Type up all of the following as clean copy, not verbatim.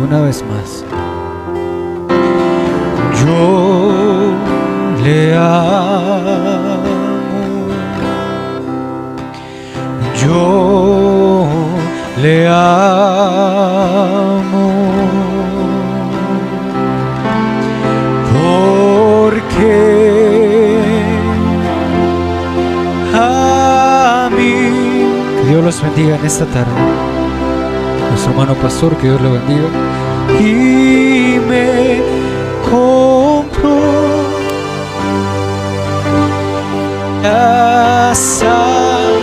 una vez más. Yo le amo, yo le amo, porque a mí. Que Dios los bendiga en esta tarde. Nuestro hermano pastor, que Dios lo bendiga. Y me compró la salvación.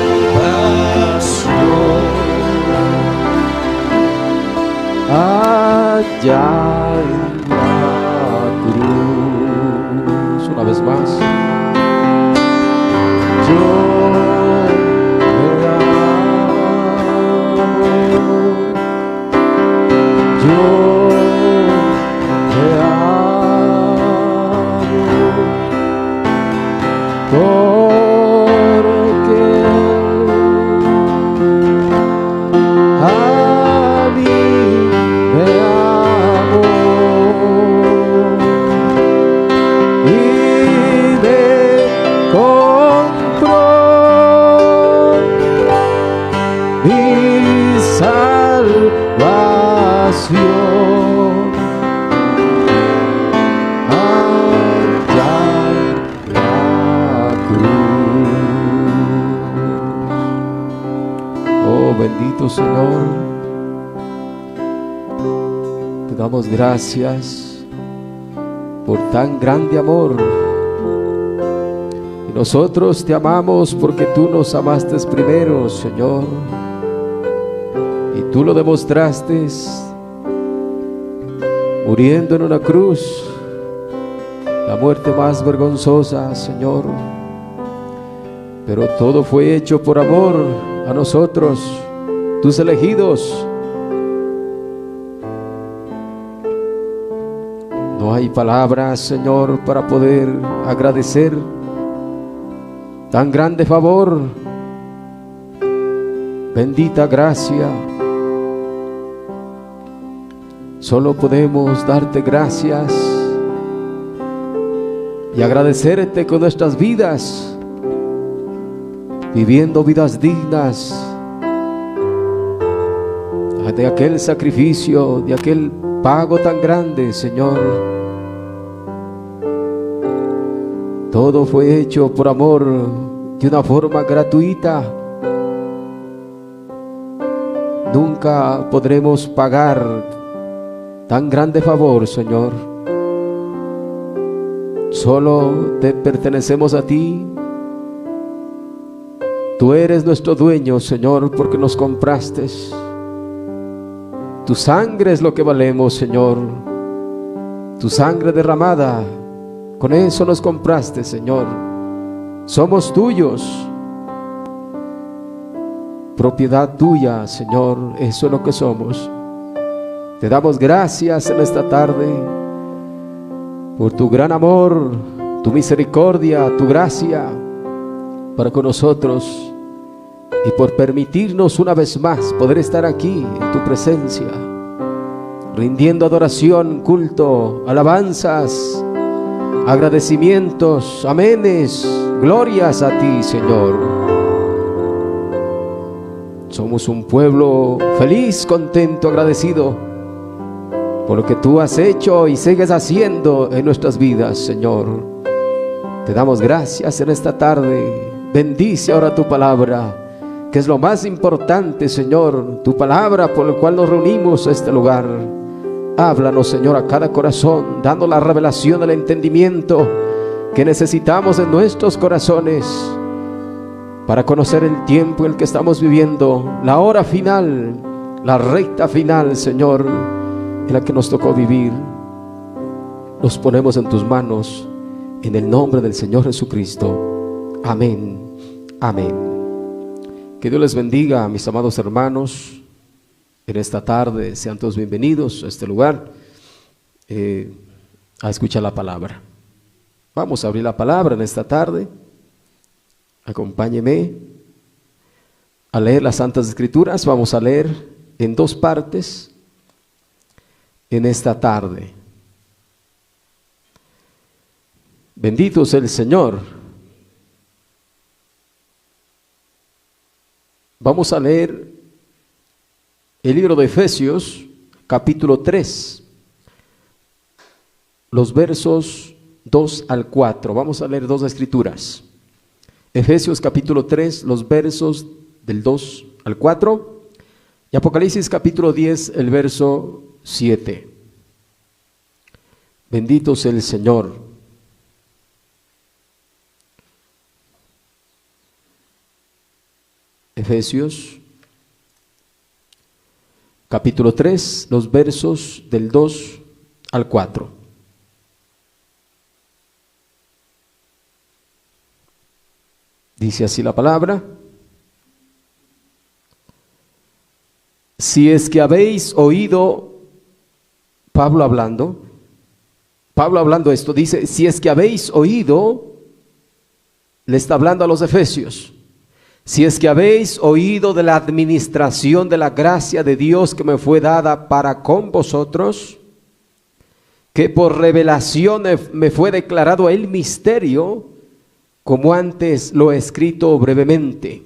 Allá en la cruz. Una vez más. Yo le amo. Yo le amo. Porque a mí me amó y me compró mi salvación. Allá en la cruz. Oh, bendito Señor. Te damos gracias por tan grande amor. Y nosotros te amamos porque tú nos amaste primero, Señor. Y tú lo demostraste muriendo en una cruz, la muerte más vergonzosa, Señor. Pero todo fue hecho por amor a nosotros, tus elegidos. No hay palabras, Señor, para poder agradecer tan grande favor, bendita gracia. Solo podemos darte gracias y agradecerte con nuestras vidas, viviendo vidas dignas de aquel sacrificio, de aquel pago tan grande, Señor. Todo fue hecho por amor, de una forma gratuita. Nunca podremos pagar tan grande favor, Señor. Solo te pertenecemos a ti. Tú eres nuestro dueño, Señor, porque nos compraste. Tu sangre es lo que valemos, Señor. Tu sangre derramada, con eso nos compraste, Señor. Somos tuyos, propiedad tuya, Señor. Eso es lo que somos. Te damos gracias en esta tarde por tu gran amor, tu misericordia, tu gracia para con nosotros, y por permitirnos una vez más poder estar aquí en tu presencia, rindiendo adoración, culto, alabanzas, agradecimientos, amenes, glorias a ti, Señor. Somos un pueblo feliz, contento, agradecido por lo que tú has hecho y sigues haciendo en nuestras vidas, Señor. Te damos gracias en esta tarde. Bendice ahora tu palabra, que es lo más importante, Señor. Tu palabra por la cual nos reunimos a este lugar. Háblanos, Señor, a cada corazón, dando la revelación del entendimiento que necesitamos en nuestros corazones para conocer el tiempo en el que estamos viviendo, la hora final, la recta final, Señor, en la que nos tocó vivir. Nos ponemos en tus manos, en el nombre del Señor Jesucristo. Amén, amén. Que Dios les bendiga, mis amados hermanos. En esta tarde sean todos bienvenidos a este lugar, a escuchar la palabra. Vamos a abrir la palabra en esta tarde. Acompáñeme a leer las Santas Escrituras. Vamos a leer en dos partes. en esta tarde. Bendito sea el Señor. Vamos a leer el libro de Efesios, capítulo 3, los versos 2 al 4. Vamos a leer dos escrituras. Efesios capítulo 3, los versos del 2 al 4. Y Apocalipsis capítulo 10, el verso 7. Bendito sea el Señor. Efesios capítulo 3, los versos del 2 al 4. Dice así la palabra: si es que habéis oído, Pablo hablando esto, dice, si es que habéis oído, le está hablando a los efesios, si es que habéis oído de la administración de la gracia de Dios que me fue dada para con vosotros, que por revelación me fue declarado el misterio, como antes lo he escrito brevemente,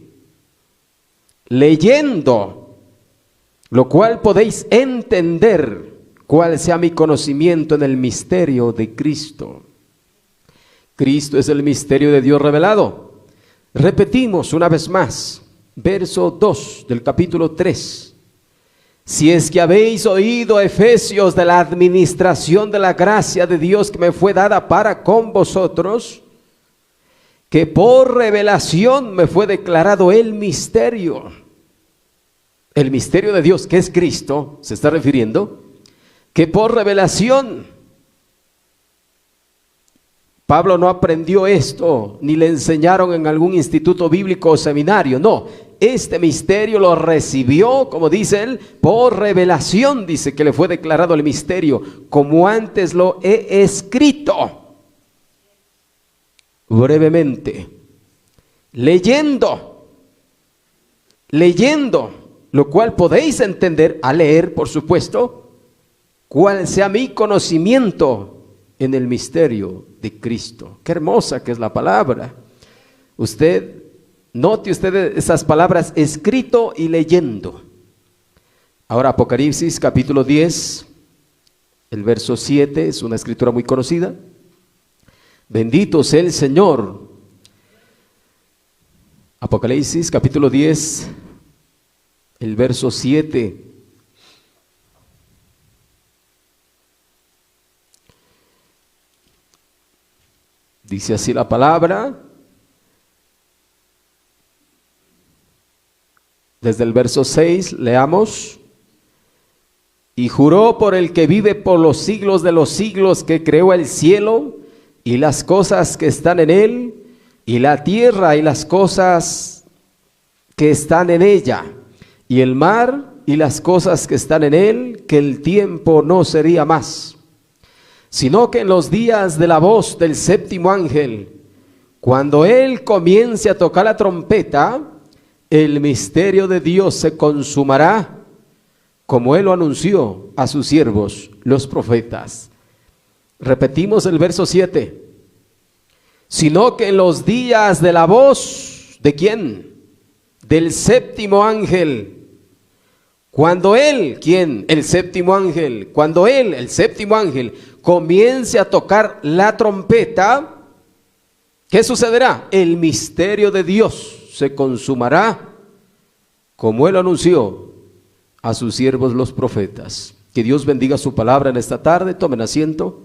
leyendo, lo cual podéis entender cuál sea mi conocimiento en el misterio de Cristo. Cristo es el misterio de Dios revelado. Repetimos una vez más, verso 2 del capítulo 3. Si es que habéis oído, efesios, de la administración de la gracia de Dios que me fue dada para con vosotros, que por revelación me fue declarado el misterio de Dios, que es Cristo, se está refiriendo, que por revelación. Pablo no aprendió esto, ni le enseñaron en algún instituto bíblico o seminario, no, este misterio lo recibió, como dice él, por revelación, dice que le fue declarado el misterio, como antes lo he escrito brevemente, leyendo, lo cual podéis entender al leer, por supuesto, cuál sea mi conocimiento en el misterio de Cristo. Qué hermosa que es la palabra. Note usted esas palabras, escrito y leyendo. Ahora Apocalipsis capítulo 10, el verso 7, es una escritura muy conocida. Bendito sea el Señor. Apocalipsis capítulo 10, el verso 7. Dice así la palabra, desde el verso 6, leamos. Y juró por el que vive por los siglos de los siglos, que creó el cielo y las cosas que están en él, y la tierra y las cosas que están en ella, y el mar y las cosas que están en él, que el tiempo no sería más, sino que en los días de la voz del séptimo ángel, cuando él comience a tocar la trompeta, el misterio de Dios se consumará, como él lo anunció a sus siervos, los profetas. Repetimos el verso 7. Sino que en los días de la voz, ¿de quién? Del séptimo ángel. Cuando él, ¿quién? El séptimo ángel. Cuando él, el séptimo ángel, comience a tocar la trompeta, ¿qué sucederá? El misterio de Dios se consumará, como él anunció a sus siervos los profetas. Que Dios bendiga su palabra en esta tarde. Tomen asiento.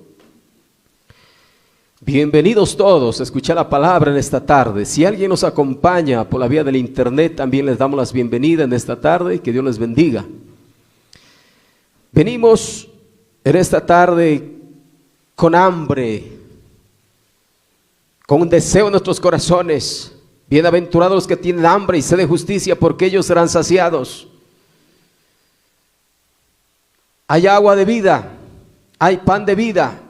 Bienvenidos todos a escuchar la palabra en esta tarde. Si alguien nos acompaña por la vía del internet, también les damos las bienvenidas en esta tarde. Que Dios les bendiga. Venimos en esta tarde con hambre, con un deseo en nuestros corazones. Bienaventurados los que tienen hambre y sed de justicia, porque ellos serán saciados. Hay agua de vida, hay pan de vida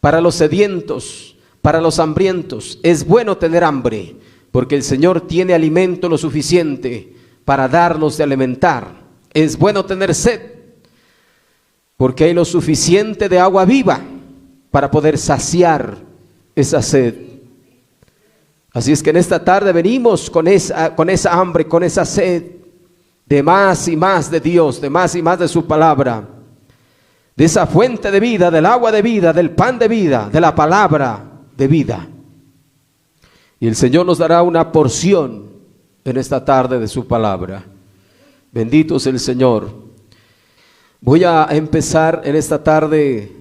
para los sedientos, para los hambrientos. Es bueno tener hambre, porque el Señor tiene alimento lo suficiente para darnos de alimentar. Es bueno tener sed. porque hay lo suficiente de agua viva para poder saciar esa sed. Así es que en esta tarde venimos con esa hambre, con esa sed de más y más de Dios, de más y más de su palabra, de esa fuente de vida, del agua de vida, del pan de vida, de la palabra de vida. Y el Señor nos dará una porción en esta tarde de su palabra. Bendito es el Señor. Voy a empezar en esta tarde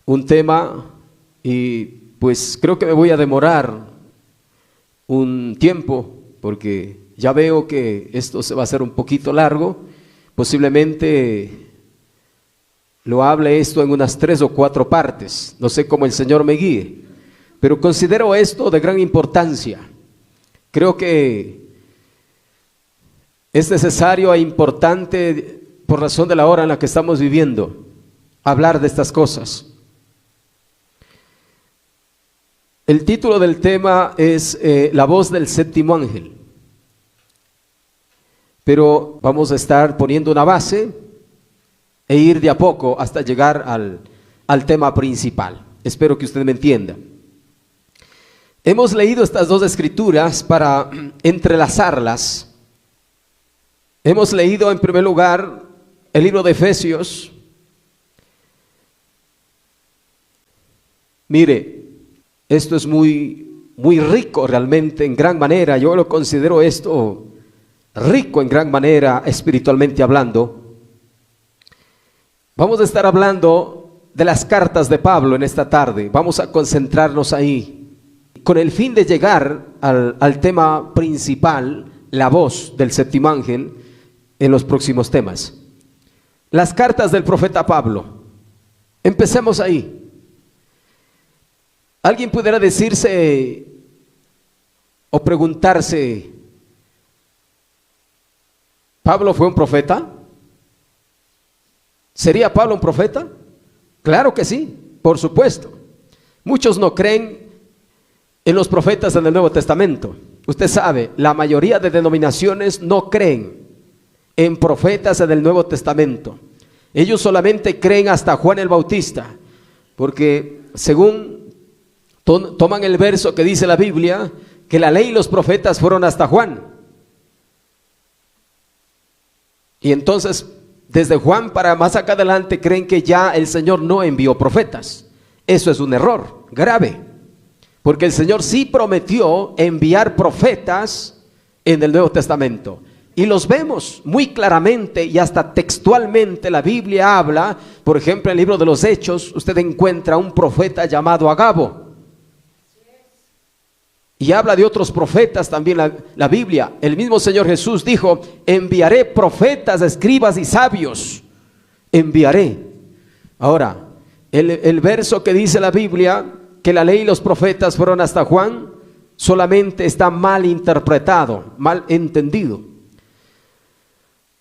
un tema y pues creo que me voy a demorar un tiempo porque ya veo que esto se va a hacer un poquito largo. Posiblemente lo hable esto en unas 3 o 4 partes. No sé cómo el Señor me guíe, pero considero esto de gran importancia. Creo que es necesario e importante, por razón de la hora en la que estamos viviendo, hablar de estas cosas. El título del tema es La voz del séptimo ángel. Pero vamos a estar poniendo una base e ir de a poco hasta llegar al tema principal. Espero que usted me entienda. Hemos leído estas 2 escrituras para entrelazarlas. Hemos leído en primer lugar el libro de Efesios. Mire, esto es muy rico realmente, en gran manera. Yo lo considero esto rico en gran manera, espiritualmente hablando. Vamos a estar hablando de las cartas de Pablo en esta tarde. Vamos a concentrarnos ahí, con el fin de llegar al tema principal, la voz del séptimo ángel, en los próximos temas. Las cartas del profeta Pablo. Empecemos ahí. Alguien pudiera decirse o preguntarse, ¿Pablo fue un profeta? ¿Sería Pablo un profeta? Claro que sí, por supuesto. Muchos no creen en los profetas en el Nuevo Testamento. Usted sabe, la mayoría de denominaciones no creen en profetas en el Nuevo Testamento. Ellos solamente creen hasta Juan el Bautista, porque según toman el verso que dice la Biblia, que la ley y los profetas fueron hasta Juan. Y entonces, desde Juan para más acá adelante, creen que ya el Señor no envió profetas. Eso es un error grave, porque el Señor sí prometió enviar profetas en el Nuevo Testamento. Y los vemos muy claramente y hasta textualmente la Biblia habla. Por ejemplo, en el libro de los Hechos, usted encuentra un profeta llamado Agabo. Y habla de otros profetas también la Biblia. El mismo Señor Jesús dijo, enviaré profetas, escribas y sabios. Enviaré. Ahora, el verso que dice la Biblia, que la ley y los profetas fueron hasta Juan, solamente está mal interpretado, mal entendido.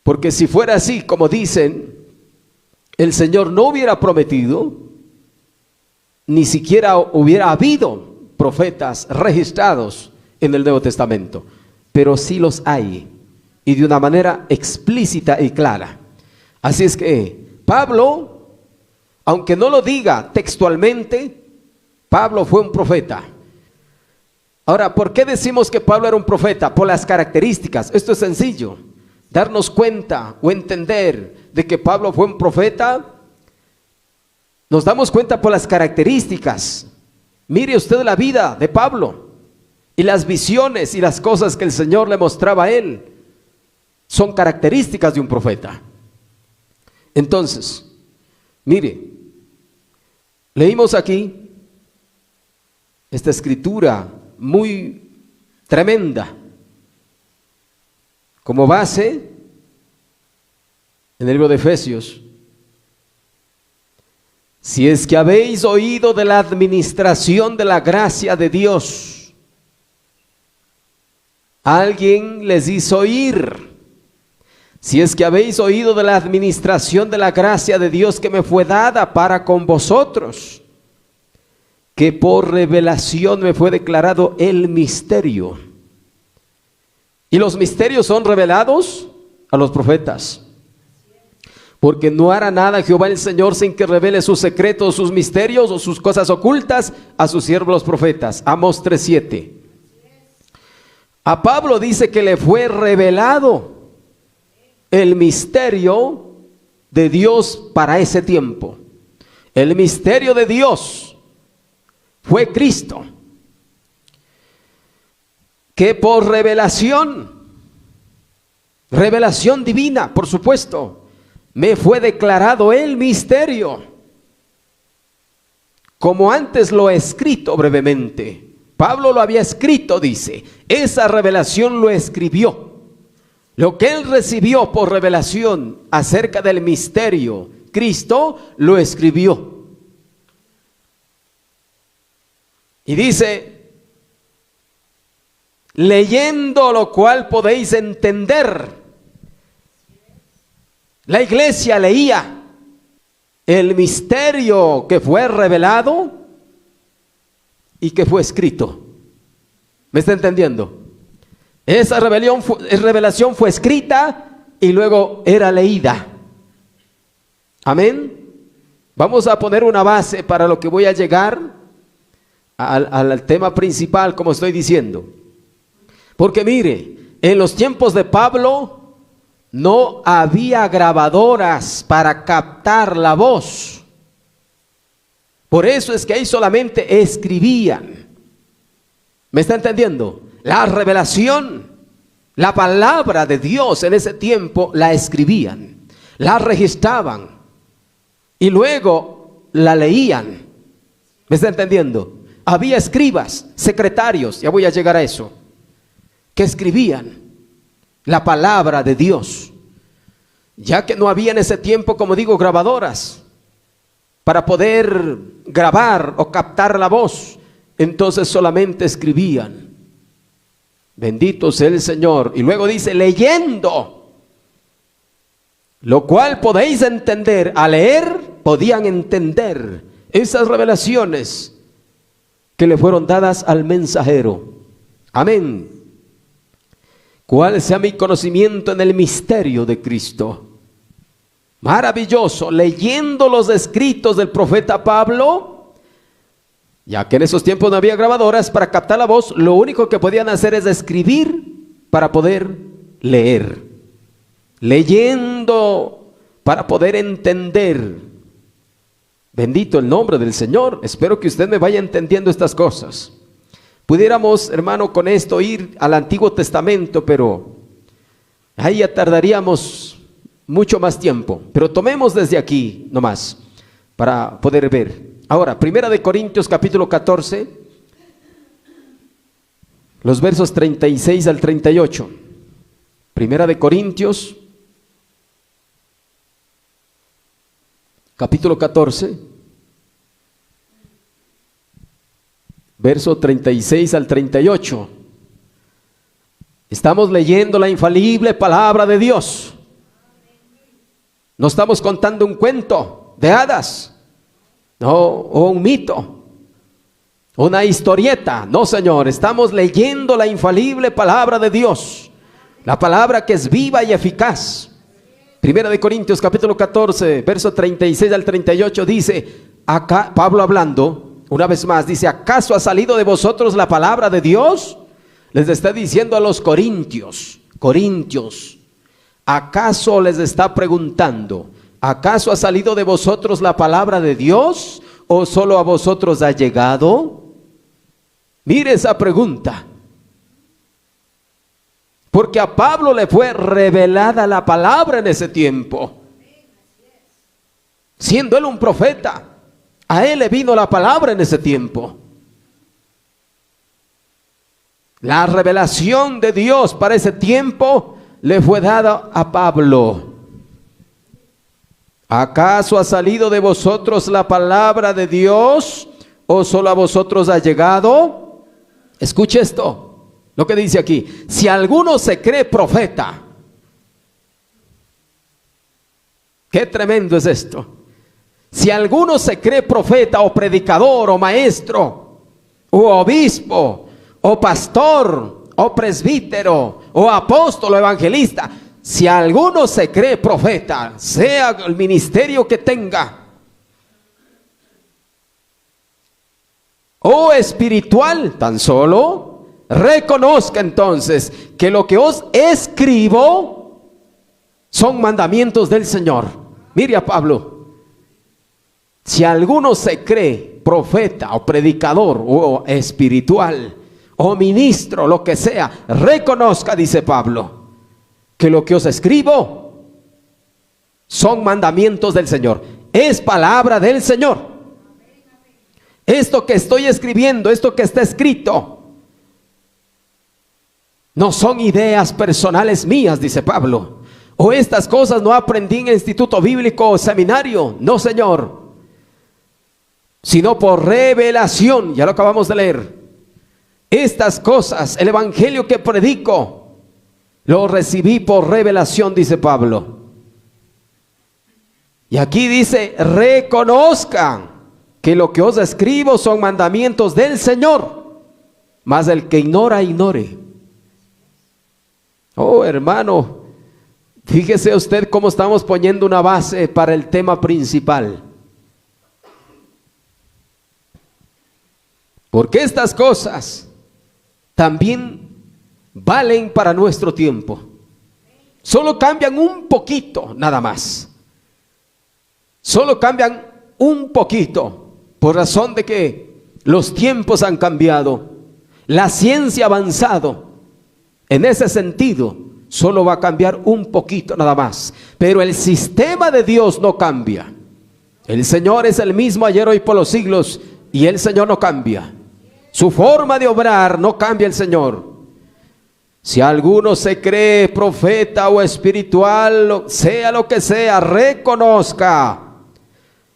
Porque si fuera así, como dicen, el Señor no hubiera prometido, ni siquiera hubiera habido profetas registrados en el Nuevo Testamento. Pero sí los hay, y de una manera explícita y clara. Así es que Pablo, aunque no lo diga textualmente, Pablo fue un profeta. Ahora, ¿por qué decimos que Pablo era un profeta? Por las características. Esto es sencillo. Darnos cuenta o entender de que Pablo fue un profeta, nos damos cuenta por las características. Mire usted la vida de Pablo y las visiones y las cosas que el Señor le mostraba a él. Son características de un profeta. Entonces, mire, leímos aquí esta escritura muy tremenda. Como base, en el libro de Efesios, si es que habéis oído de la administración de la gracia de Dios, alguien les hizo oír. Si es que habéis oído de la administración de la gracia de Dios que me fue dada para con vosotros, que por revelación me fue declarado el misterio. Y los misterios son revelados a los profetas. Porque no hará nada Jehová el Señor sin que revele sus secretos, sus misterios o sus cosas ocultas a sus siervos los profetas. Amós 3:7. A Pablo dice que le fue revelado el misterio de Dios para ese tiempo. El misterio de Dios fue Cristo, que por revelación divina, por supuesto, me fue declarado el misterio, como antes lo he escrito brevemente. Pablo lo había escrito, dice, esa revelación lo escribió. Lo que él recibió por revelación acerca del misterio, Cristo lo escribió. Y dice, leyendo lo cual podéis entender. La iglesia leía el misterio que fue revelado y que fue escrito. ¿Me está entendiendo? Esa revelación fue escrita y luego era leída. Amén. Vamos a poner una base para lo que voy a llegar al tema principal, como estoy diciendo. Porque mire, en los tiempos de Pablo no había grabadoras para captar la voz. Por eso es que ahí solamente escribían. ¿Me está entendiendo? La revelación, la palabra de Dios en ese tiempo la escribían, la registraban y luego la leían. ¿Me está entendiendo? Había escribas, secretarios, ya voy a llegar a eso, que escribían la palabra de Dios, ya que no había en ese tiempo, como digo, grabadoras para poder grabar o captar la voz. Entonces solamente escribían. Bendito sea el Señor. Y luego dice, leyendo, lo cual podéis entender. Al leer podían entender esas revelaciones que le fueron dadas al mensajero. Amén. ¿Cuál sea mi conocimiento en el misterio de Cristo? Maravilloso. Leyendo los escritos del profeta Pablo, ya que en esos tiempos no había grabadoras para captar la voz, lo único que podían hacer es escribir para poder leer. Leyendo para poder entender. Bendito el nombre del Señor. Espero que usted me vaya entendiendo estas cosas. Pudiéramos, hermano, con esto ir al Antiguo Testamento, pero ahí ya tardaríamos mucho más tiempo. Pero tomemos desde aquí nomás para poder ver. Ahora, 1 Corintios capítulo 14, los versos 36 al 38. 1 Corintios capítulo 14, verso 36 al 38. Estamos leyendo la infalible palabra de Dios. No estamos contando un cuento de hadas, no, o un mito, una historieta. No, Señor, estamos leyendo la infalible palabra de Dios, la palabra que es viva y eficaz. 1 Corintios capítulo 14, verso 36 al 38 dice, acá Pablo hablando una vez más, dice, ¿acaso ha salido de vosotros la palabra de Dios? Les está diciendo a los corintios, ¿acaso les está preguntando? ¿Acaso ha salido de vosotros la palabra de Dios o solo a vosotros ha llegado? Mire esa pregunta. Porque a Pablo le fue revelada la palabra en ese tiempo. Siendo él un profeta, a él le vino la palabra en ese tiempo. La revelación de Dios para ese tiempo le fue dada a Pablo. ¿Acaso ha salido de vosotros la palabra de Dios o solo a vosotros ha llegado? Escuche esto, lo que dice aquí. Si alguno se cree profeta, qué tremendo es esto. Si alguno se cree profeta o predicador o maestro o obispo o pastor o presbítero o apóstol o evangelista, si alguno se cree profeta, sea el ministerio que tenga, o espiritual, tan solo reconozca entonces que lo que os escribo son mandamientos del Señor. Mire a Pablo, si alguno se cree profeta o predicador o espiritual o ministro, lo que sea, reconozca, dice Pablo, que lo que os escribo son mandamientos del Señor, es palabra del Señor. Esto que estoy escribiendo, esto que está escrito, no son ideas personales mías, dice Pablo, o estas cosas no aprendí en el instituto bíblico o seminario, no, Señor, sino por revelación. Ya lo acabamos de leer. Estas cosas, el evangelio que predico, lo recibí por revelación, dice Pablo. Y aquí dice, reconozcan que lo que os escribo son mandamientos del Señor, mas el que ignora, ignore. Oh, hermano, fíjese usted cómo estamos poniendo una base para el tema principal. Porque estas cosas también valen para nuestro tiempo. Solo cambian un poquito, nada más. Solo cambian un poquito, por razón de que los tiempos han cambiado, la ciencia ha avanzado. En ese sentido, solo va a cambiar un poquito nada más. Pero el sistema de Dios no cambia. El Señor es el mismo ayer, hoy, por los siglos, y el Señor no cambia. Su forma de obrar no cambia el Señor. Si alguno se cree profeta o espiritual, sea lo que sea, reconozca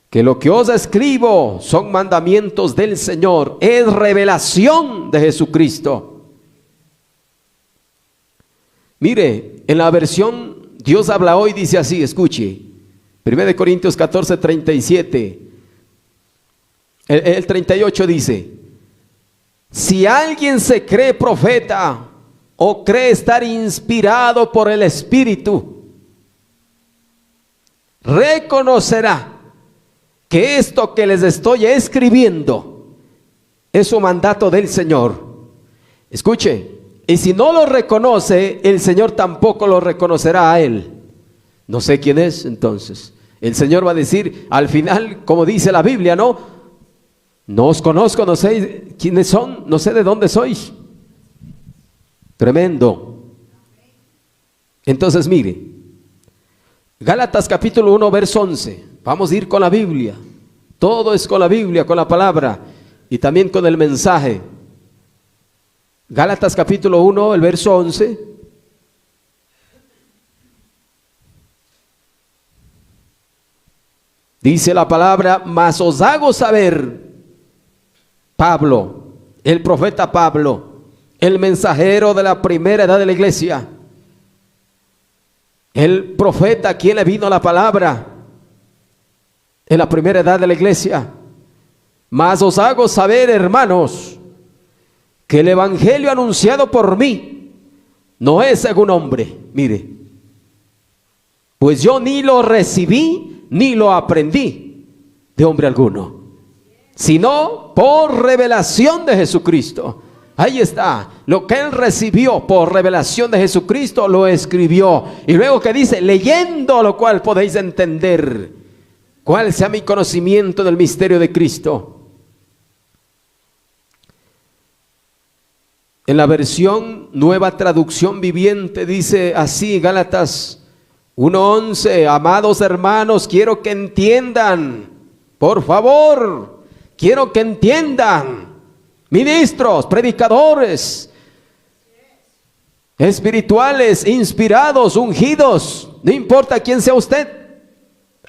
que lo que os escribo son mandamientos del Señor, es revelación de Jesucristo. Mire, en la versión Dios habla hoy dice así, escuche, 1 Corintios 14, 37, el 38 dice, si alguien se cree profeta o cree estar inspirado por el Espíritu, reconocerá que esto que les estoy escribiendo es un mandato del Señor. Escuche, y si no lo reconoce, el Señor tampoco lo reconocerá a él. No sé quién es entonces. El Señor va a decir al final, como dice la Biblia, no os conozco, no sé quiénes son, no sé de dónde sois. Tremendo. Entonces mire, Gálatas capítulo 1, verso 11. Vamos a ir con la Biblia. Todo es con la Biblia, con la palabra y también con el mensaje. Gálatas capítulo 1, el verso 11. Dice la palabra, mas os hago saber, Pablo, el profeta Pablo, el mensajero de la primera edad de la iglesia, el profeta a quien le vino la palabra en la primera edad de la iglesia. Mas os hago saber, hermanos, que el evangelio anunciado por mí no es según hombre. Mire, pues yo ni lo recibí ni lo aprendí de hombre alguno, sino por revelación de Jesucristo. Ahí está, lo que él recibió por revelación de Jesucristo lo escribió. Y luego que dice, leyendo lo cual podéis entender cuál sea mi conocimiento del misterio de Cristo. En la versión Nueva Traducción Viviente dice así, Gálatas 1:11, amados hermanos, quiero que entiendan, por favor, quiero que entiendan, ministros, predicadores, espirituales, inspirados, ungidos, no importa quién sea usted.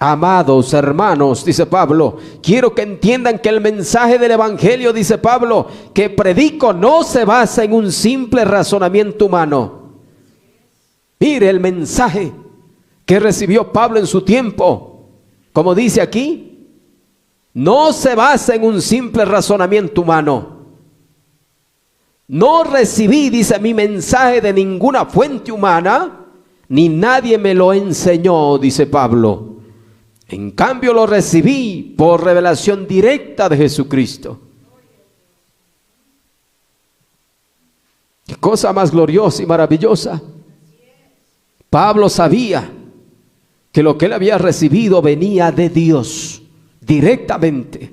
Amados hermanos, dice Pablo, quiero que entiendan que el mensaje del evangelio, dice Pablo, que predico no se basa en un simple razonamiento humano. Mire el mensaje que recibió Pablo en su tiempo, como dice aquí, no se basa en un simple razonamiento humano. No recibí, dice, mi mensaje de ninguna fuente humana, ni nadie me lo enseñó, dice Pablo. En cambio lo recibí por revelación directa de Jesucristo. Qué cosa más gloriosa y maravillosa. Pablo sabía que lo que él había recibido venía de Dios directamente.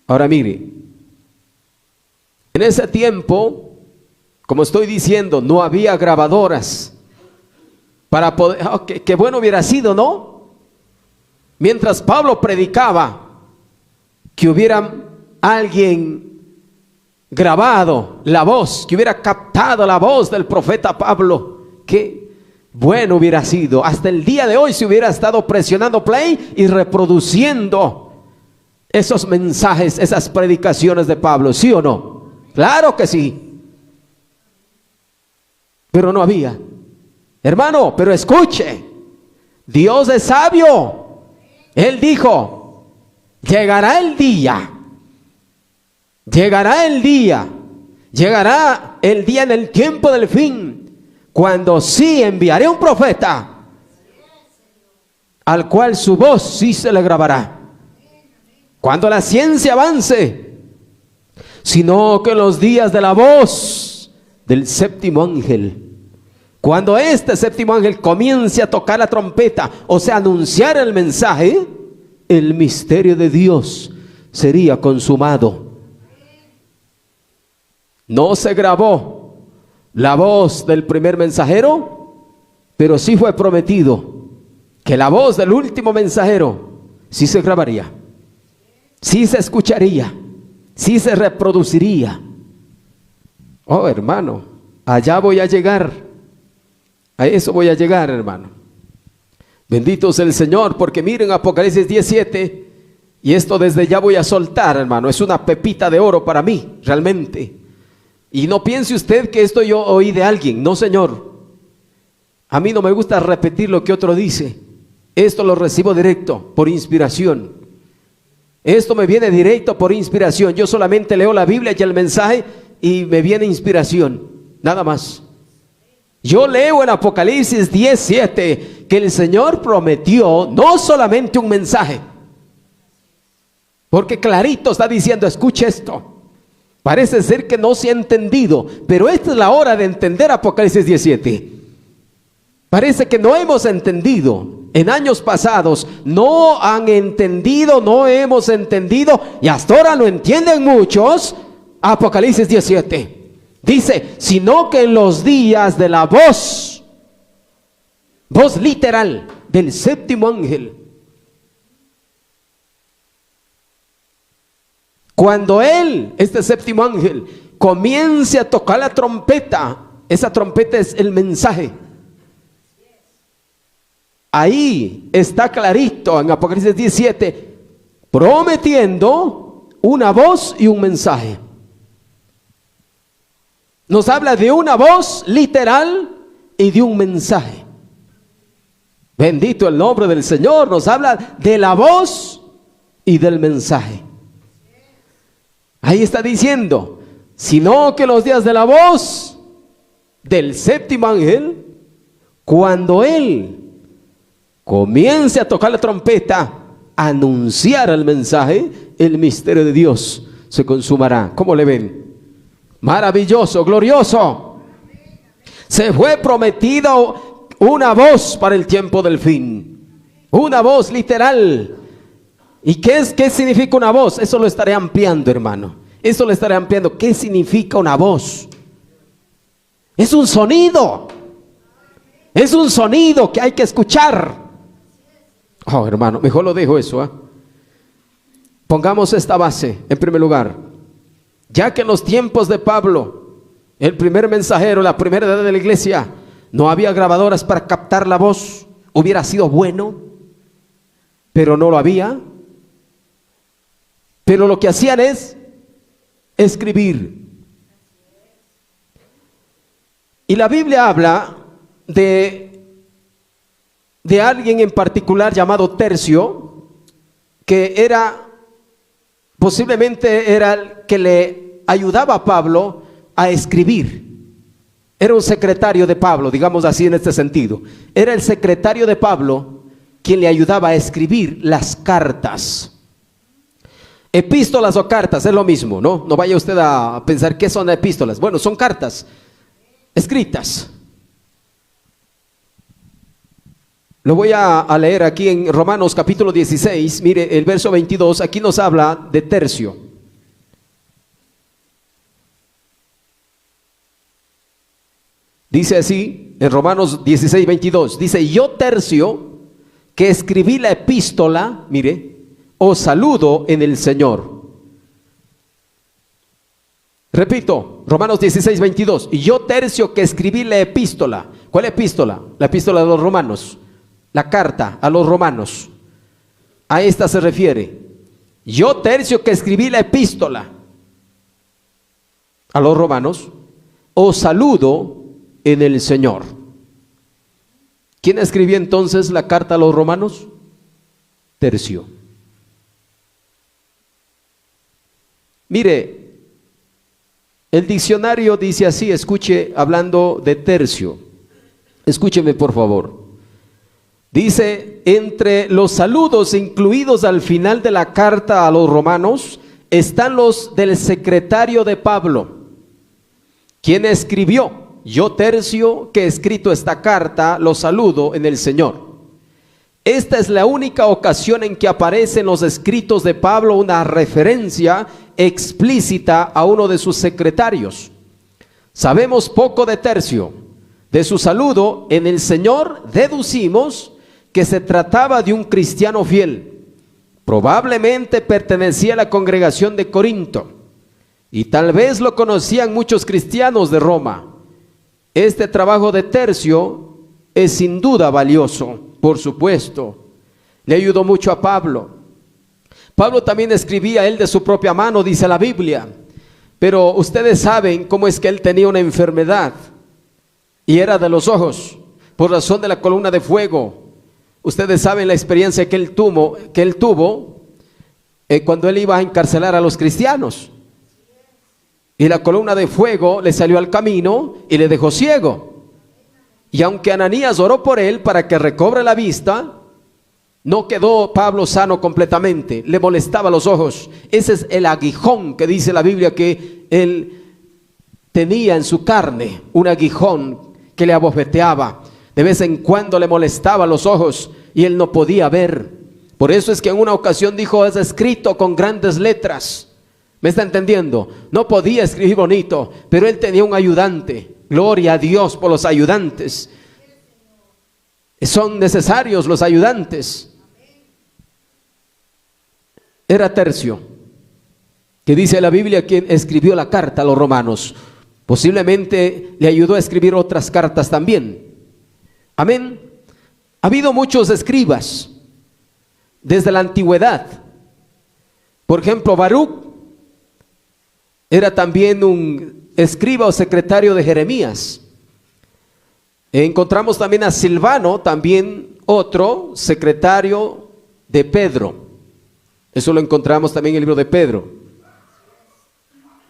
Ahora mire, en ese tiempo, como estoy diciendo, no había grabadoras para poder, qué bueno hubiera sido, ¿no? Mientras Pablo predicaba, que hubiera alguien grabado la voz, que hubiera captado la voz del profeta Pablo. Qué bueno hubiera sido. Hasta el día de hoy se hubiera estado presionando play y reproduciendo esos mensajes, esas predicaciones de Pablo, ¿sí o no? Claro que sí. Pero no había. Hermano, pero escuche, Dios es sabio. Él dijo, llegará el día en el tiempo del fin, cuando sí enviaré un profeta, al cual su voz sí se le grabará. Cuando la ciencia avance, sino que en los días de la voz del séptimo ángel, cuando este séptimo ángel comience a tocar la trompeta, o sea, anunciar el mensaje, el misterio de Dios sería consumado. No se grabó la voz del primer mensajero, pero sí fue prometido que la voz del último mensajero sí se grabaría, sí se escucharía, sí se reproduciría. Oh, hermano, allá voy a llegar. A eso voy a llegar, hermano. Bendito sea el Señor, porque miren Apocalipsis 17, y esto desde ya voy a soltar, hermano. Es una pepita de oro para mí, realmente. Y no piense usted que esto yo oí de alguien. No, señor. A mí no me gusta repetir lo que otro dice. Esto lo recibo directo, por inspiración. Esto me viene directo por inspiración. Yo solamente leo la Biblia y el mensaje y me viene inspiración, nada más. Yo leo en Apocalipsis 17 que el Señor prometió no solamente un mensaje, porque clarito está diciendo, escuche esto. Parece ser que no se ha entendido, pero esta es la hora de entender Apocalipsis 17. Parece que no hemos entendido. En años pasados no han entendido, no hemos entendido, y hasta ahora lo entienden muchos. Apocalipsis 17 dice, sino que en los días de la voz literal del séptimo ángel, cuando este séptimo ángel, comience a tocar la trompeta, esa trompeta es el mensaje. Ahí está clarito en Apocalipsis 17, prometiendo una voz y un mensaje. Nos habla de una voz literal y de un mensaje. Bendito el nombre del Señor. Nos habla de la voz y del mensaje. Ahí está diciendo, sino que los días de la voz del séptimo ángel, cuando él comience a tocar la trompeta, anunciar el mensaje, el misterio de Dios se consumará. ¿Cómo le ven? Maravilloso, glorioso. Se fue prometido una voz para el tiempo del fin. Una voz literal. ¿Y qué significa una voz? Eso lo estaré ampliando, hermano. Eso lo estaré ampliando. ¿Qué significa una voz? Es un sonido. Es un sonido que hay que escuchar. Oh, hermano, mejor lo dejo eso, ¿eh? Pongamos esta base en primer lugar. Ya que en los tiempos de Pablo, el primer mensajero, la primera edad de la iglesia, no había grabadoras para captar la voz, hubiera sido bueno, pero no lo había. Pero lo que hacían es escribir. Y la Biblia habla de alguien en particular llamado Tercio, que posiblemente era el que le ayudaba a Pablo a escribir Era un secretario de Pablo, digamos así en este sentido. Era el secretario de Pablo quien le ayudaba a escribir las cartas. Epístolas o cartas es lo mismo, ¿no? No vaya usted a pensar qué son epístolas. Bueno, son cartas escritas. Lo voy a leer aquí en Romanos capítulo 16. Mire el verso 22, aquí nos habla de tercio. Dice así en Romanos 16, 22, dice: yo Tercio, que escribí la epístola, mire, os saludo en el Señor. Repito, Romanos 16, 22, y yo Tercio, que escribí la epístola. ¿Cuál epístola? La epístola de los romanos, la carta a los romanos. A esta se refiere. Yo Tercio, que escribí la epístola a los romanos, os saludo en el Señor. ¿Quién escribió entonces la carta a los romanos? Tercio. Mire, el diccionario dice así, escuche, hablando de tercio, escúcheme por favor. Dice: entre los saludos incluidos al final de la carta a los romanos están los del secretario de Pablo, quien escribió: yo Tercio, que he escrito esta carta, los saludo en el Señor. Esta es la única ocasión en que aparece en los escritos de Pablo una referencia explícita a uno de sus secretarios. Sabemos poco de Tercio. De su saludo en el Señor deducimos que se trataba de un cristiano fiel. Probablemente pertenecía a la congregación de Corinto, y tal vez lo conocían muchos cristianos de Roma. Este trabajo de Tercio es sin duda valioso, por supuesto. Le ayudó mucho a Pablo. Pablo también escribía él de su propia mano, dice la Biblia. Pero ustedes saben cómo es que él tenía una enfermedad, y era de los ojos, por razón de la columna de fuego. Ustedes saben la experiencia que él tuvo cuando él iba a encarcelar a los cristianos. Y la columna de fuego le salió al camino y le dejó ciego. Y aunque Ananías oró por él para que recobre la vista, no quedó Pablo sano completamente. Le molestaba los ojos. Ese es el aguijón que dice la Biblia que él tenía en su carne. Un aguijón que le abofeteaba. De vez en cuando le molestaba los ojos y él no podía ver. Por eso es que en una ocasión dijo: es escrito con grandes letras. ¿Me está entendiendo? No podía escribir bonito, pero él tenía un ayudante. Gloria a Dios por los ayudantes. Son necesarios los ayudantes. Era Tercio, que dice la Biblia, quien escribió la carta a los romanos. Posiblemente le ayudó a escribir otras cartas también. Amén. Ha habido muchos escribas desde la antigüedad. Por ejemplo, Baruch era también un escriba o secretario de Jeremías. Encontramos también a Silvano, también otro secretario de Pedro. Eso lo encontramos también en el libro de Pedro.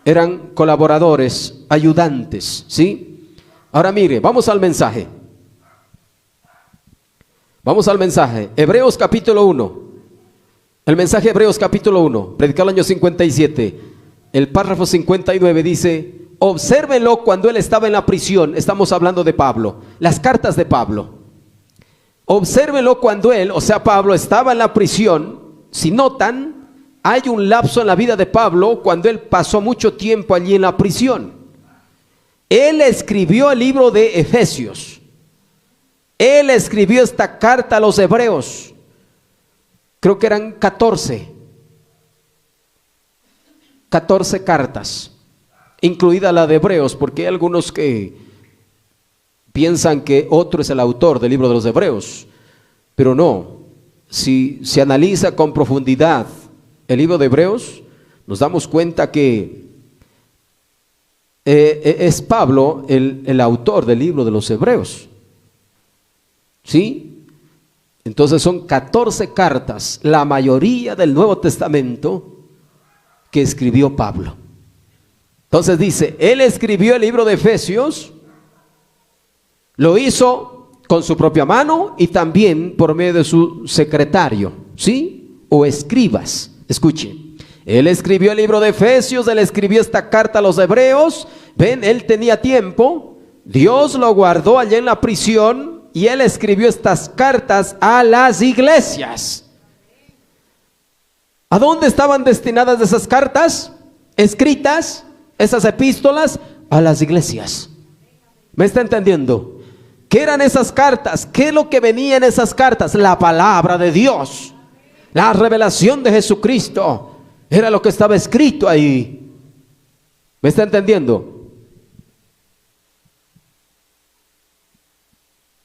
Eran colaboradores, ayudantes, ¿sí? Ahora mire, vamos al mensaje. Vamos al mensaje. Hebreos capítulo 1. El mensaje de Hebreos capítulo 1, predicado el año 57. El párrafo 59 dice: obsérvenlo cuando él estaba en la prisión. Estamos hablando de Pablo, las cartas de Pablo. Obsérvenlo cuando él, o sea Pablo, estaba en la prisión. Si notan, hay un lapso en la vida de Pablo cuando él pasó mucho tiempo allí en la prisión. Él escribió el libro de Efesios. Él escribió esta carta a los hebreos. Creo que eran 14 cartas, incluida la de Hebreos, porque hay algunos que piensan que otro es el autor del libro de los Hebreos, pero no. Si se analiza con profundidad el libro de Hebreos, nos damos cuenta que es Pablo el autor del libro de los Hebreos, ¿sí? Entonces son 14 cartas, la mayoría del Nuevo Testamento que escribió Pablo. Entonces dice, él escribió el libro de Efesios, Lo hizo con su propia mano y también por medio de su secretario, ¿sí? O escribas. Escuche, él escribió el libro de Efesios, él escribió esta carta a los hebreos. Ven, él tenía tiempo, Dios lo guardó allá en la prisión y él escribió estas cartas a las iglesias. ¿A dónde estaban destinadas esas cartas escritas, esas epístolas? A las iglesias. ¿Me está entendiendo? ¿Qué eran esas cartas? ¿Qué es lo que venía en esas cartas? La palabra de Dios, la revelación de Jesucristo. Era lo que estaba escrito ahí. ¿Me está entendiendo?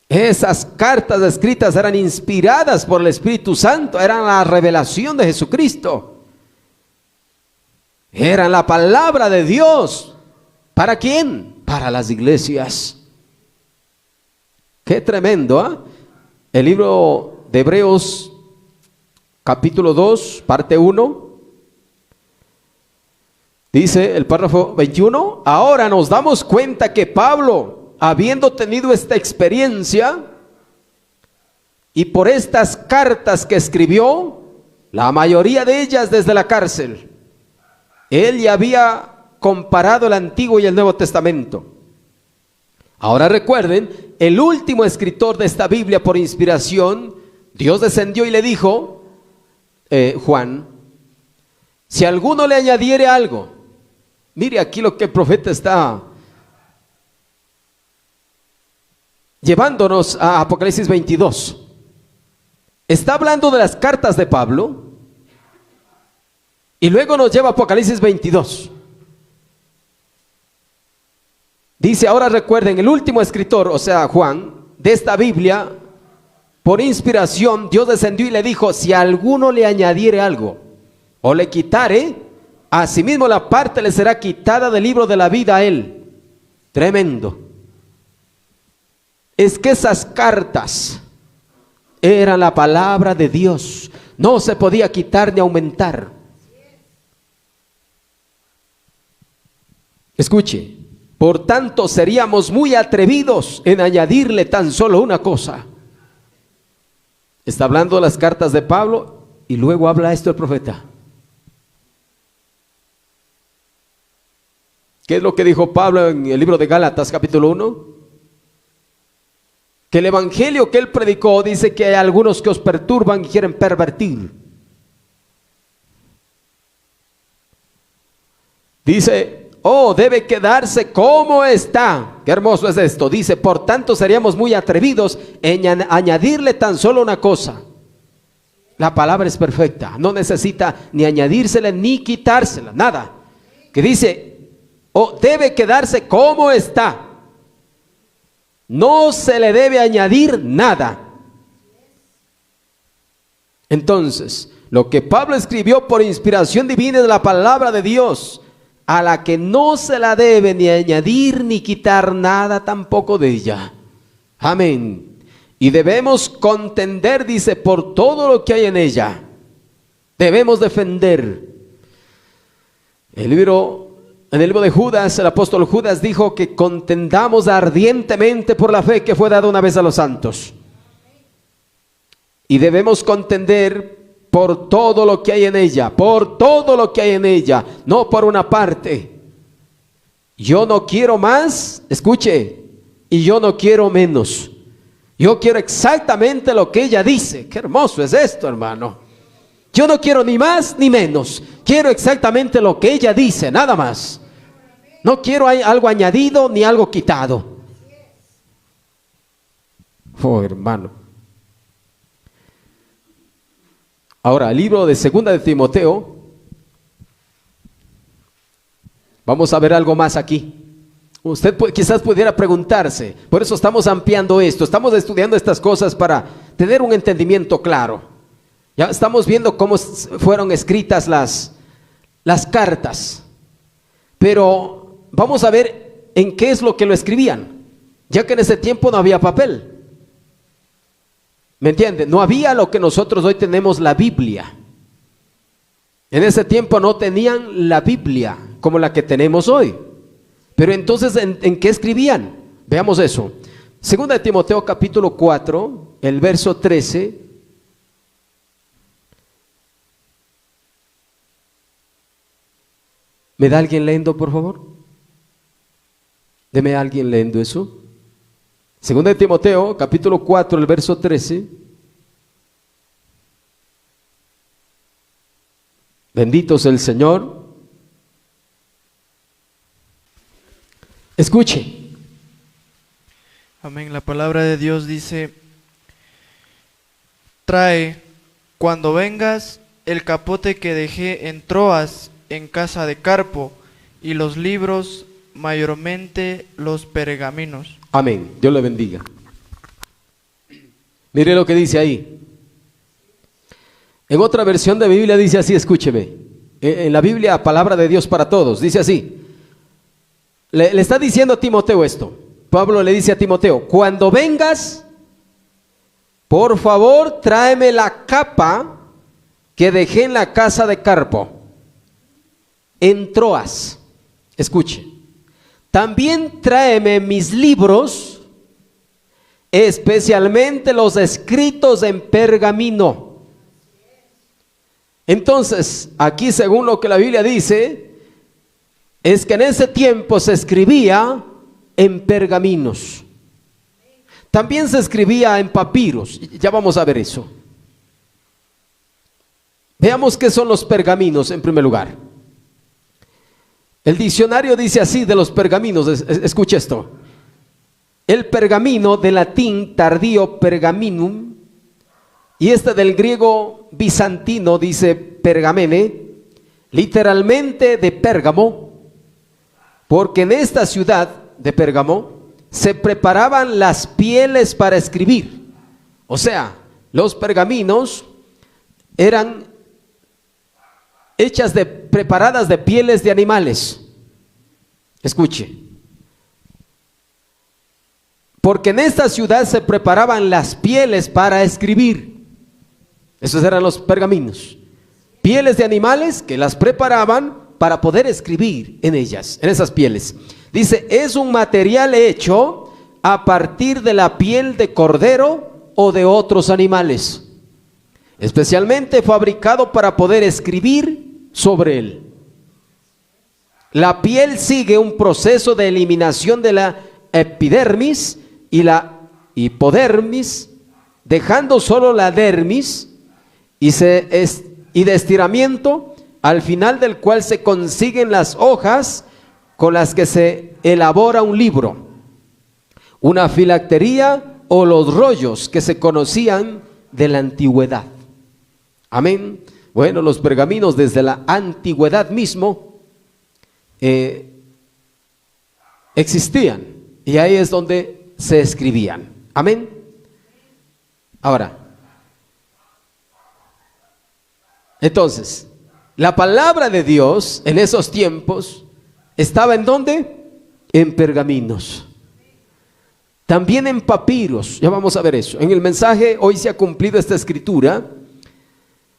Esas cartas escritas eran inspiradas por el Espíritu Santo, eran la revelación de Jesucristo. Eran la palabra de Dios. ¿Para quién? Para las iglesias. Qué tremendo, ¿eh? El libro de Hebreos, capítulo 2, parte 1. Dice el párrafo 21, ahora nos damos cuenta que Pablo, habiendo tenido esta experiencia y por estas cartas que escribió, la mayoría de ellas desde la cárcel, él ya había comparado el Antiguo y el Nuevo Testamento. Ahora recuerden, el último escritor de esta Biblia por inspiración, Dios descendió y le dijo, Juan, si alguno le añadiere algo, mire aquí lo que el profeta está llevándonos a Apocalipsis 22. Está hablando de las cartas de Pablo y luego nos lleva a Apocalipsis 22. Dice, ahora recuerden, el último escritor, o sea Juan, de esta Biblia, por inspiración, Dios descendió y le dijo, si a alguno le añadiere algo o le quitare, asimismo la parte le será quitada del libro de la vida a él. Tremendo. Es que esas cartas eran la palabra de Dios, no se podía quitar ni aumentar. Escuche, por tanto seríamos muy atrevidos en añadirle tan solo una cosa. Está hablando de las cartas de Pablo y luego habla esto el profeta. ¿Qué es lo que dijo Pablo en el libro de Gálatas capítulo 1? Que el evangelio que él predicó, dice que hay algunos que os perturban y quieren pervertir. Dice, oh, debe quedarse como está. Qué hermoso es esto. Dice, por tanto seríamos muy atrevidos en añadirle tan solo una cosa. La palabra es perfecta, no necesita ni añadírsela ni quitársela, nada. Que dice, oh, debe quedarse como está. No se le debe añadir nada. Entonces, lo que Pablo escribió por inspiración divina de la palabra de Dios, a la que no se la debe ni añadir ni quitar nada tampoco de ella. Amén. Y debemos contender, dice, por todo lo que hay en ella. Debemos defender. En el libro de Judas, el apóstol Judas dijo que contendamos ardientemente por la fe que fue dada una vez a los santos. Y debemos contender por todo lo que hay en ella, por todo lo que hay en ella, no por una parte. Yo no quiero más, escuche, y yo no quiero menos. Yo quiero exactamente lo que ella dice. Qué hermoso es esto, hermano. Yo no quiero ni más ni menos. Quiero exactamente lo que ella dice, nada más. No quiero algo añadido ni algo quitado. Oh, hermano. Ahora, el libro de Segunda de Timoteo. Vamos a ver algo más aquí. Usted quizás pudiera preguntarse, por eso estamos ampliando esto, estamos estudiando estas cosas para tener un entendimiento claro. Ya estamos viendo cómo fueron escritas las cartas, pero vamos a ver en qué es lo que lo escribían, ya que en ese tiempo no había papel. ¿Me entiende? No había lo que nosotros hoy tenemos, la Biblia. En ese tiempo no tenían la Biblia como la que tenemos hoy. Pero entonces, ¿en qué escribían? Veamos eso. Segunda de Timoteo capítulo 4, el verso 13. ¿Me da alguien leyendo, por favor? Deme a alguien leyendo eso. Segunda de Timoteo capítulo 4, el verso 13. Bendito sea el Señor. Escuche. Amén. La palabra de Dios dice: trae, cuando vengas, el capote que dejé en Troas, en casa de Carpo, y los libros, mayormente los pergaminos. Amén. Dios le bendiga. Mire lo que dice ahí. En otra versión de Biblia dice así, escúcheme. En la Biblia, palabra de Dios para todos, dice así. Le está diciendo a Timoteo esto. Pablo le dice a Timoteo: cuando vengas, por favor, tráeme la capa que dejé en la casa de Carpo, en Troas. Escuche. También tráeme mis libros, especialmente los escritos en pergamino. Entonces, aquí según lo que la Biblia dice, es que en ese tiempo se escribía en pergaminos. También se escribía en papiros. Ya vamos a ver eso. Veamos qué son los pergaminos en primer lugar. El diccionario dice así de los pergaminos, escuche esto. El pergamino, de latín tardío pergaminum, y del griego bizantino dice pergamene, literalmente de Pérgamo, porque en esta ciudad de Pérgamo se preparaban las pieles para escribir. O sea, los pergaminos eran preparadas de pieles de animales. Escuche. Porque en esta ciudad se preparaban las pieles para escribir. Esos eran los pergaminos. Pieles de animales que las preparaban para poder escribir en ellas, en esas pieles. Dice, es un material hecho a partir de la piel de cordero o de otros animales, especialmente fabricado para poder escribir sobre él. La piel sigue un proceso de eliminación de la epidermis y la hipodermis, dejando solo la dermis y de estiramiento, al final del cual se consiguen las hojas con las que se elabora un libro, una filactería o los rollos que se conocían de la antigüedad. Amén. Bueno, los pergaminos desde la antigüedad mismo existían, y ahí es donde se escribían. Amén. Ahora, entonces, la palabra de Dios en esos tiempos estaba ¿en dónde? En pergaminos. También en papiros. Ya vamos a ver eso. En el mensaje hoy se ha cumplido esta escritura,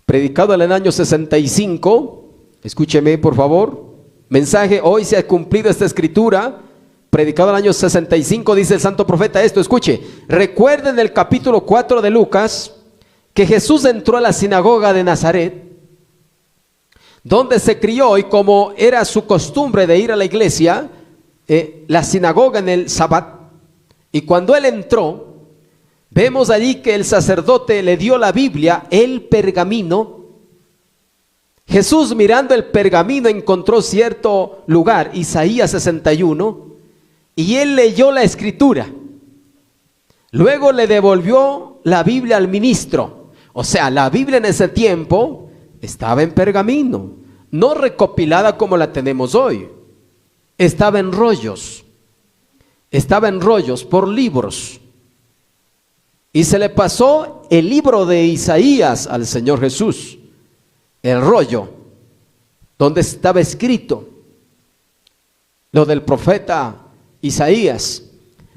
predicado en el año 65. Escúcheme por favor. Mensaje, hoy se ha cumplido esta escritura, predicado en el año 65, dice el santo profeta esto. Escuche, recuerden el capítulo 4 de Lucas, que Jesús entró a la sinagoga de Nazaret, donde se crió, y como era su costumbre de ir a la iglesia, la sinagoga en el Sabbat, y cuando él entró, vemos allí que el sacerdote le dio la Biblia, el pergamino. Jesús, mirando el pergamino, encontró cierto lugar, Isaías 61, y él leyó la escritura. Luego le devolvió la Biblia al ministro. O sea, la Biblia en ese tiempo estaba en pergamino, no recopilada como la tenemos hoy. Estaba en rollos por libros. Y se le pasó el libro de Isaías al Señor Jesús, el rollo donde estaba escrito lo del profeta Isaías.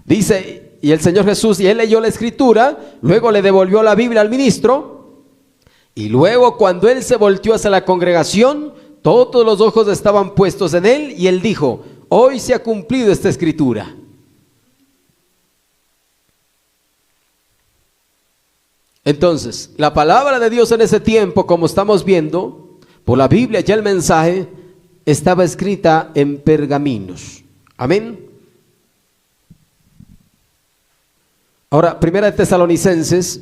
Dice, y el Señor Jesús, y él leyó la escritura, luego le devolvió la Biblia al ministro, y luego cuando él se volteó hacia la congregación, todos los ojos estaban puestos en él, y él dijo, hoy se ha cumplido esta escritura. Entonces, la palabra de Dios en ese tiempo, como estamos viendo, por la Biblia ya el mensaje estaba escrita en pergaminos. Amén. Ahora, Primera de Tesalonicenses,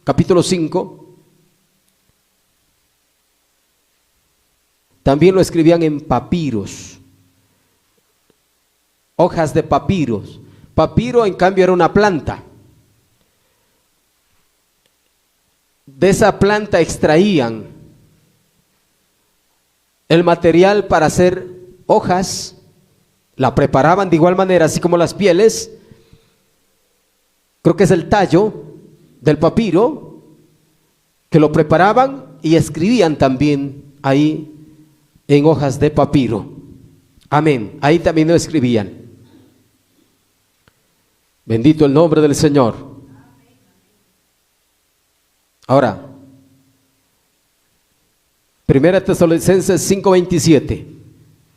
capítulo 5. También lo escribían en papiros, hojas de papiros. Papiro, en cambio, era una planta. De esa planta extraían el material para hacer hojas, la preparaban de igual manera, así como las pieles. Creo que es el tallo del papiro, que lo preparaban y escribían también ahí en hojas de papiro. Amén. Ahí también lo escribían. Bendito el nombre del Señor. Ahora, Primera Tesalonicenses 5:27.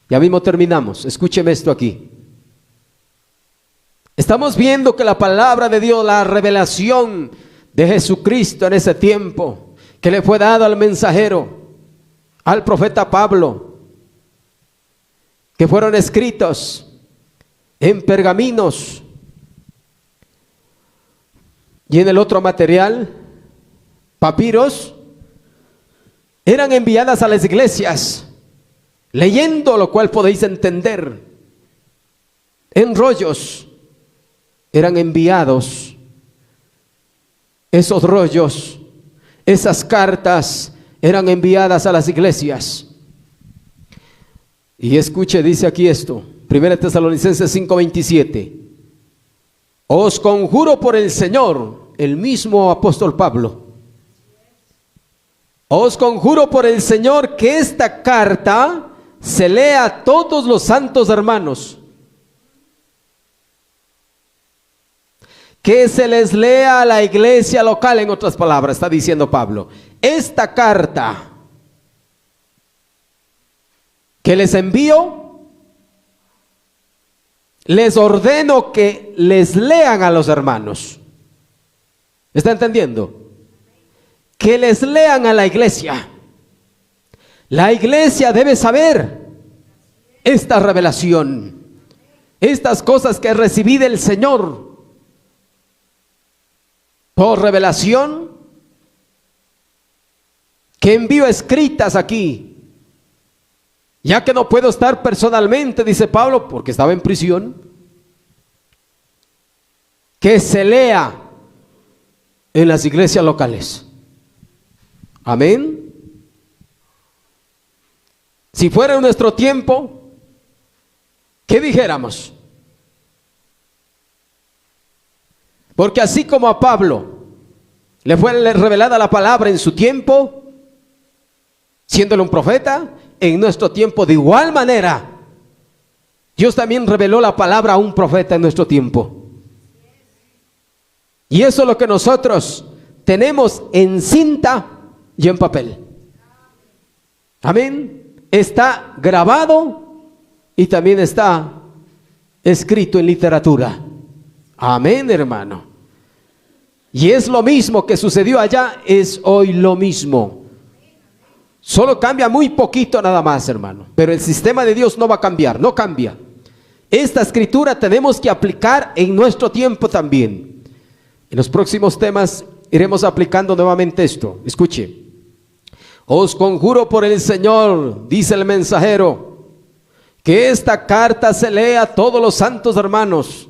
Ya mismo terminamos. Escúcheme esto aquí. Estamos viendo que la palabra de Dios, la revelación de Jesucristo en ese tiempo, que le fue dado al mensajero, al profeta Pablo, que fueron escritos en pergaminos y en el otro material, papiros, eran enviadas a las iglesias, leyendo lo cual podéis entender. En rollos eran enviados esos rollos, esas cartas eran enviadas a las iglesias. Y escuche, dice aquí esto, 1 Tesalonicenses 5:27. Os conjuro por el Señor, el mismo apóstol Pablo, os conjuro por el Señor que esta carta se lea a todos los santos hermanos, que se les lea a la iglesia local. En otras palabras, está diciendo Pablo, esta carta que les envío, les ordeno que les lean a los hermanos. ¿Está entendiendo? Que les lean a la iglesia. La iglesia debe saber esta revelación, estas cosas que recibí del Señor por revelación, que envío escritas aquí. Ya que no puedo estar personalmente, dice Pablo, porque estaba en prisión, que se lea en las iglesias locales. Amén. Si fuera en nuestro tiempo, ¿qué dijéramos? Porque así como a Pablo le fue revelada la palabra en su tiempo, siéndole un profeta, en nuestro tiempo de igual manera Dios también reveló la palabra a un profeta en nuestro tiempo. Y eso es lo que nosotros tenemos en cinta y en papel. Amén. Está grabado y también está escrito en literatura. Amén, hermano. Y es lo mismo que sucedió allá, es hoy lo mismo. Solo cambia muy poquito nada más, hermano. Pero el sistema de Dios no va a cambiar, no cambia. Esta escritura tenemos que aplicar en nuestro tiempo también. En los próximos temas iremos aplicando nuevamente esto. Escuche. Os conjuro por el Señor, dice el mensajero, que esta carta se lea a todos los santos hermanos.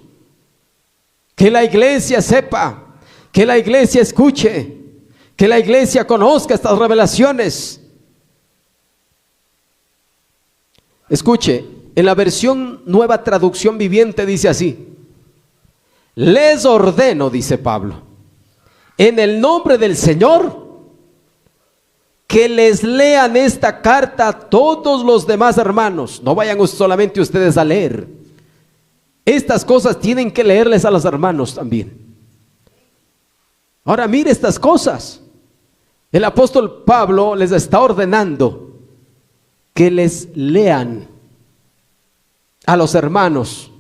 Que la iglesia sepa, que la iglesia escuche, que la iglesia conozca estas revelaciones. Escuche, en la versión Nueva Traducción Viviente dice así: les ordeno, dice Pablo, en el nombre del Señor, que les lean esta carta a todos los demás hermanos. No vayan solamente ustedes a leer. Estas cosas tienen que leerles a los hermanos también. Ahora mire estas cosas. El apóstol Pablo les está ordenando que les lean a los hermanos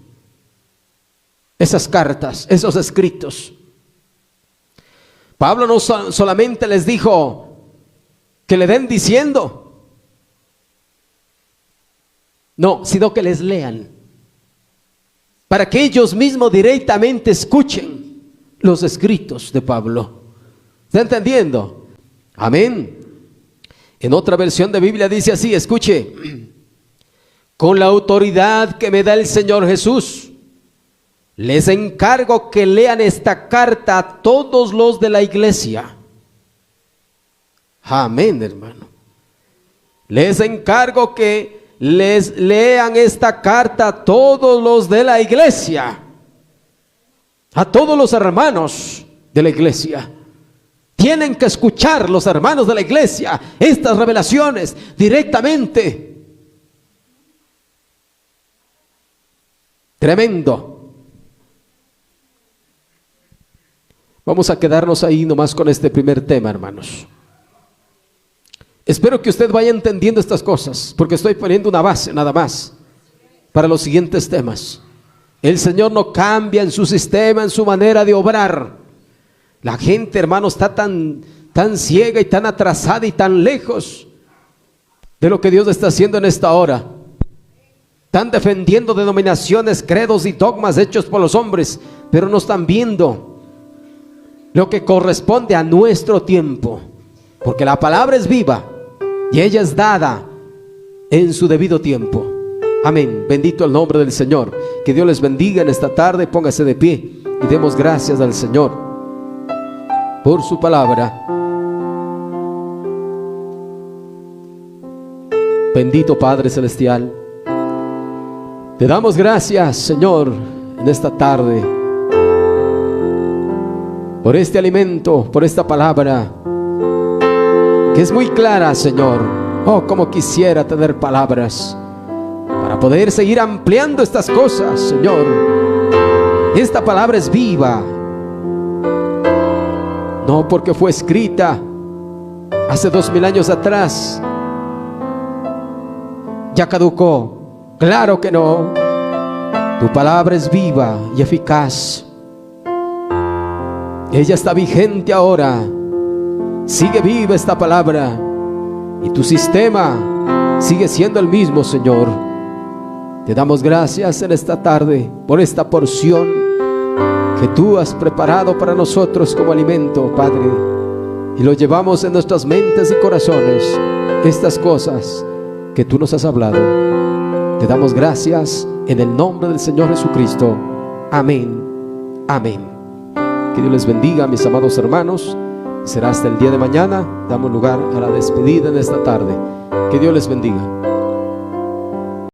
esas cartas, esos escritos. Pablo no solamente les dijo que le den diciendo, no, sino que les lean, para que ellos mismos directamente escuchen los escritos de Pablo. ¿Está entendiendo? Amén. En otra versión de Biblia dice así, escuche: con la autoridad que me da el Señor Jesús, les encargo que lean esta carta a todos los de la iglesia. Amén, hermano. Les encargo que les lean esta carta a todos los de la iglesia, a todos los hermanos de la iglesia. Tienen que escuchar los hermanos de la iglesia estas revelaciones directamente. Tremendo. Vamos a quedarnos ahí nomás con este primer tema, hermanos. Espero que usted vaya entendiendo estas cosas, porque estoy poniendo una base nada más para los siguientes temas. El Señor no cambia en su sistema, en su manera de obrar. La gente, hermano, está tan ciega y tan atrasada y tan lejos de lo que Dios está haciendo en esta hora. Están defendiendo denominaciones, credos y dogmas hechos por los hombres, pero no están viendo lo que corresponde a nuestro tiempo, porque la palabra es viva y ella es dada en su debido tiempo. Amén. Bendito el nombre del Señor. Que Dios les bendiga en esta tarde. Póngase de pie y demos gracias al Señor por su palabra. Bendito Padre Celestial, te damos gracias, Señor, en esta tarde por este alimento, por esta palabra que es muy clara, Señor. Oh, como quisiera tener palabras para poder seguir ampliando estas cosas, Señor. Esta palabra es viva, no porque fue escrita hace 2000 años atrás, ya caducó. Claro que no. Tu palabra es viva y eficaz. Ella está vigente ahora. Sigue viva esta palabra y tu sistema sigue siendo el mismo, Señor. Te damos gracias en esta tarde por esta porción que tú has preparado para nosotros como alimento, Padre, y lo llevamos en nuestras mentes y corazones, estas cosas que tú nos has hablado. Te damos gracias en el nombre del Señor Jesucristo. Amén. Amén. Que Dios les bendiga, mis amados hermanos. Será hasta el día de mañana. Damos lugar a la despedida en esta tarde. Que Dios les bendiga.